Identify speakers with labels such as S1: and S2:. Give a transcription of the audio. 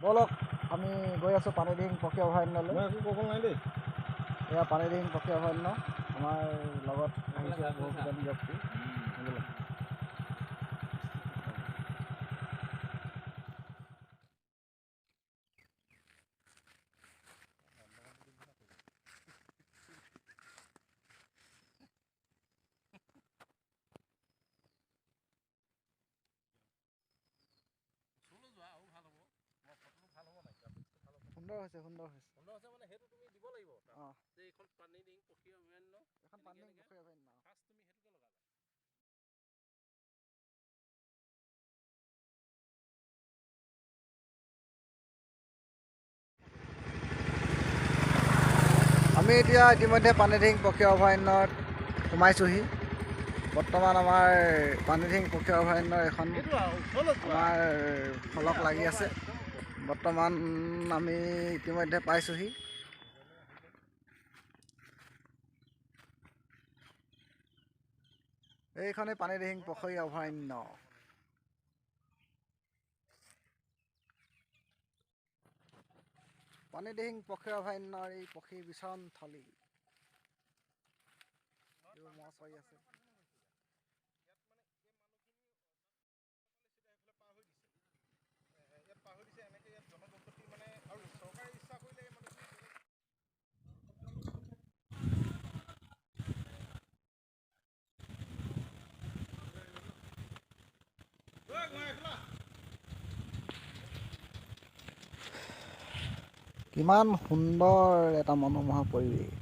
S1: বলক আমি গৈ আছোঁ পানীদিহিং পক্ষী অভয়াৰণ্যলৈ। এয়া পানীদিহিং পক্ষী অভয়াৰণ্য। আমাৰ লগত আহিছে বহুকেইজন ব্যক্তি। সুন্দৰ হৈছে মানে সেইটো তুমি দিব লাগিব যে এইখন পানীদিহিং পক্ষী অভয়াৰণ্য, এখন পানীদিহিং পক্ষী অভয়াৰণ্য ফাৰ্ষ্ট তুমি সেইটোকে লগাবা। আমি এতিয়া ইতিমধ্যে পানীদিহিং পক্ষী অভয়াৰণ্যত সোমাইছোঁহি। বৰ্তমান আমাৰ পানীদিহিং পক্ষী অভয়াৰণ্যৰ এখন আমাৰ ফলক লাগি আছে। বৰ্তমান আমি ইতিমধ্যে পাইছোঁহি। এইখনেই পানীদিহিং পক্ষী অভয়াৰণ্য। পানীদিহিং পক্ষী অভয়াৰণ্যৰ এই পক্ষীৰ বিচৰণ থলী। মহ চৰি আছে। কিমান সুন্দৰ এটা মনোমোহা পৰিৱেশ।